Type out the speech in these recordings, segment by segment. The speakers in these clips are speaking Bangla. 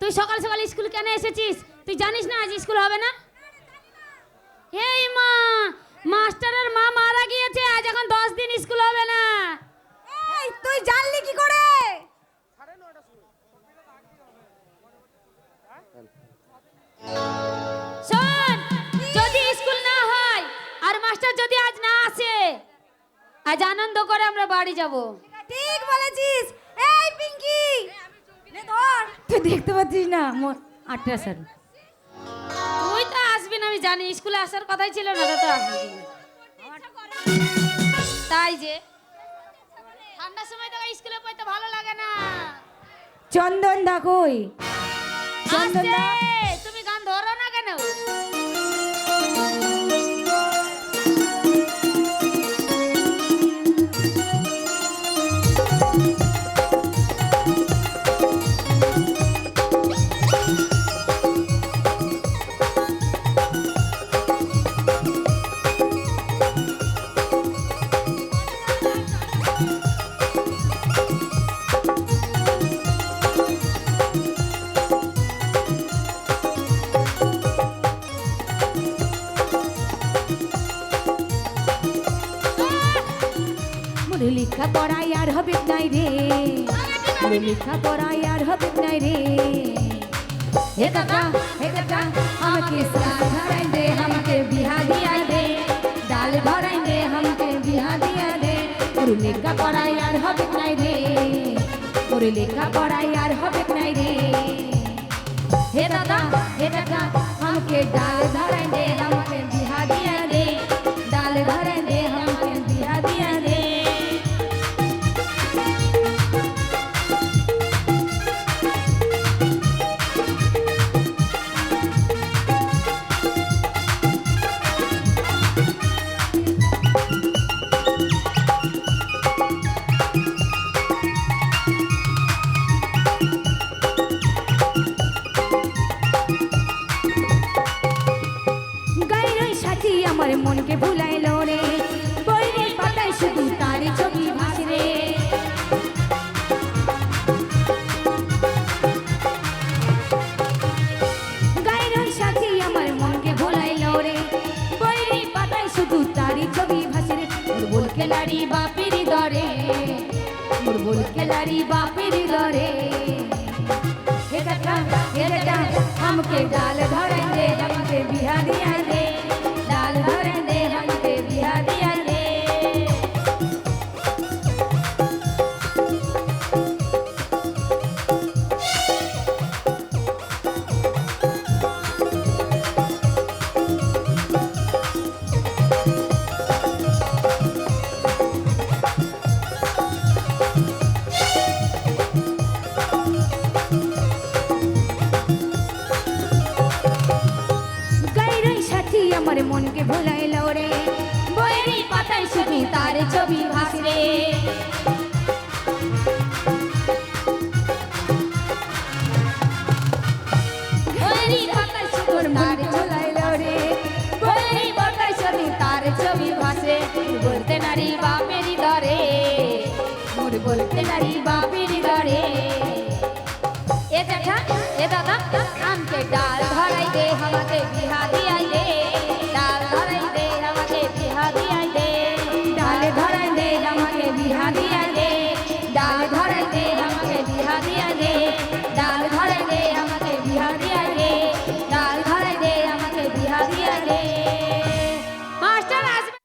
তুই সকাল সকাল স্কুল কেন এসেছিস? তুই জানিস না আজ স্কুল হবে না? এই মা, মাস্টারের মা মারা গিয়েছে, আজ এখন 10 দিন স্কুল হবে না। এই তুই জানলি কি করে? শোন, যদি স্কুল না হয় আর মাস্টার যদি আজ না আসে, আজ আনন্দ করে আমরা বাড়ি যাব। ঠিক বলেছিস। এই পিঙ্কি, নে ধর। তুই দেখতে পাচ্ছিস না আটটা স্যার? তুই তো আসবি না আমি জানি, স্কুলে আসার কথাই ছিল না, তো আসবি না। তাই যে ঠান্ডার সময় তো স্কুলে পড়তে ভালো লাগে না। চন্দন দা কই? চন্দন দা, তুমি গান ধরো না কেন? লেখা পড়াই আর হবে নাই রে, লেখা পড়াই আর হবে নাই রে। হে কাকা আমাকে साथ धराई दे, हमके बिहा दिया दे, डाल धराई दे, हमके बिहा दिया दे। और लेखा पढ़ाई আর হবে নাই রে, और लेखा पढ़ाई আর হবে নাই রে। हे दादा हमके डाल धराई दे, हमके बिहा दिया दे, डाल धराई दे, हमके बिहा दिया दे। আমার মনকে ভুলাইলো রে, বইয়ের পাতায় শুধু তার ছবি ভাসে রে। গায়ের সাথী আমার মনকে ভুলাইলো রে, বইয়ের পাতায় শুধু তার ছবি ভাসে রে। মোর বল খেলারি বাপের দরে, মোর বল খেলারি বাপের দরে। हे दादा हमके डाल धराई दे, हमके बिहा दिया दे, डाल धराई दे, हमके बिहा दिया दे। আমার মনকে ভুলাইলো রে, বইয়ের পাতায় শুধু তার ছবি ভাসে রে। বইয়ের পাতায় শুধু তার ঝুলাইলো রে, বইয়ের পাতায় শুধু তার ছবি ভাসে। বলতে নারী বাপের দরে, মোর বলতে নারী বাপের দরে। এ জ্যাঠা এ দাদা আমকে ডাল ধরাই দে, আমাকে বিহা দিয়াই দে, ডাল ধরাই দে, আমাকে বিহা দিয়াই দে, ডাল ধরাই দে, আমাকে বিহা দিয়াই দে, ডাল ধরাই দে, আমাকে বিহা দিয়াই দে, ডাল ধরাই দে, আমাকে বিহা দিয়াই দে, ডাল ধরাই দে, আমাকে বিহা দিয়াই দে। মাস্টার আসবে।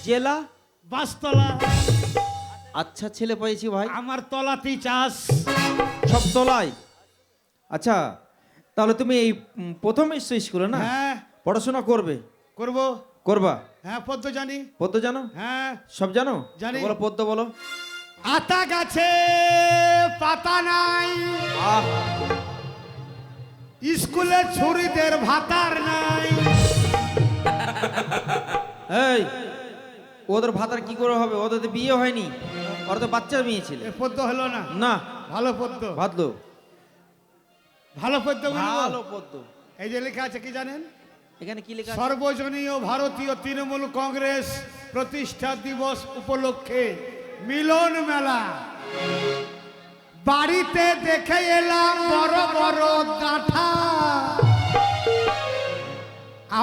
জেলা বাসতলা। আচ্ছা ছেলে পেয়েছি ভাই, আমার তলাতেই চাষ। সব তলায়। আচ্ছা তাহলে তুমি এই প্রথম এসছো স্কুলে না? হ্যাঁ পড়াশোনা করবে? করব। করবা? হ্যাঁ পদ্য জানি। পদ্য জানো? হ্যাঁ সব জানো? জানি। বলো পদ্য বলো। আতা গাছে পাতা নাই, আহ, স্কুলে ছুরিদের ভাতার নাই। এই ওদের ভাতার কি করে হবে? ওদের তো বিয়ে হয়নি, ওরা তো বাচ্চা মেয়ে ছিল। এ পদ্য হলো না। না ভালো পদ্য। ভাদলো ভালো পদ্য বলবো। ভালো পদ্য। এই যে লেখা আছে কি জানেন? এখানে কি লেখা আছে? সর্বজনীয় ভারতীয় তৃণমূল কংগ্রেস প্রতিষ্ঠা দিবস উপলক্ষে মিলন মেলা। বাড়িতে দেখে এলাম বড় বড় ডাঁঠা,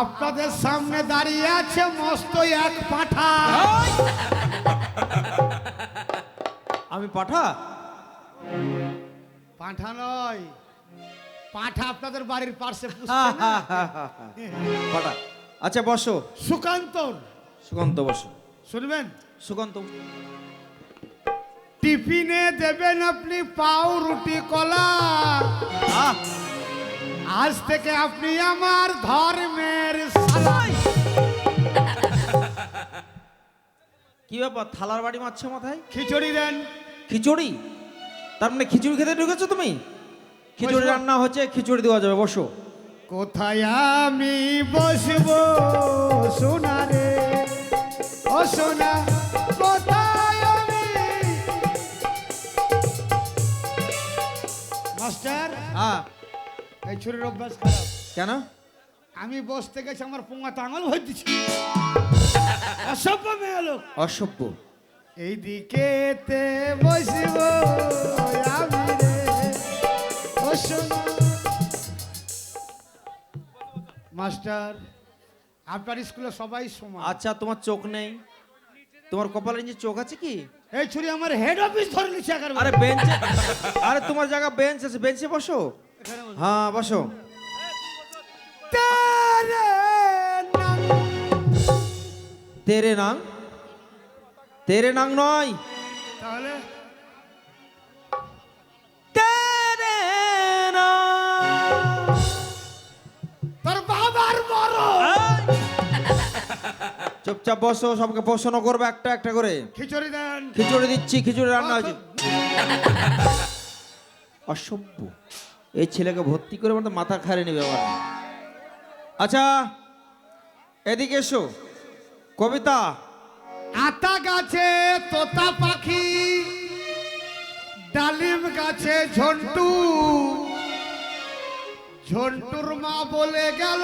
আপনাদের সামনে দাঁড়িয়ে আছে মস্ত এক পাঁঠা। আমি পাঠা? পাঁঠা নয়, পাঁঠা আপনাদের বাড়ির পাশে পাঠা। আচ্ছা বসো। সুকান্তর। সুকান্ত বসো। শুনবেন? সুকান্ত টিফিনে দেবেন আপনি পাউ রুটি কলা, আহ, আজ থেকে আপনি আমার ধর্মের সালাই। কি ব্যাপার থালার বাড়ি মারছো মাথায়? খিচুড়ি দেন। খিচুড়ি? তার মানে খিচুড়ি খেতে ঢুকেছো তুমি? খিচুড়ি বসবো। রান্না হচ্ছে, খিচুড়ি দেওয়া যাবে, বসো। কোথায় আমি বসবো সোনা রে, ও সোনা কোথায় আমি? মাস্টার হ্যাঁ এই ছুরির অভ্যাস খারাপ। কেন? আমি বসতে গেছি আমার পোঙাতে আঙুল ভর দিচ্ছি। অসভ্য মেয়ে লোক। অসভ্য। এই দিকেতে বসবো আমি রে, ও সোনা। মাস্টার আপনার স্কুলে সবাই সমান। আচ্ছা তোমার চোখ নেই? তোমার কপালের নিচে চোখ আছে কি? এই ছুরি আমার হেড অফিস ধরে নিচ্ছে আরে একেবারে। বেঞ্চে, আরে তোমার জায়গা বেঞ্চ আছে, বেঞ্চে বসো। এখানে বসো। হ্যাঁ বসো। তেরে নাম। তেরে নাং? তেরে নাং নয়, তাহলে তেরে নাং। তোর বাবার বড়। চুপচাপ বসো, সবকে প্রশ্ন করবে একটা একটা করে। খিচুড়ি দেন। খিচুড়ি দিচ্ছি, খিচুড়ি রান্না হয়েছে। অসভ্য, এই ছেলেকে ভর্তি করে মতো মাথা খারে নেবে আবার। আচ্ছা এদিকে এসো। কবিতা। আতা গাছে তোতা পাখি, ডালিম গাছে ঝন্টু, ঝন্টুর মা বলে গেল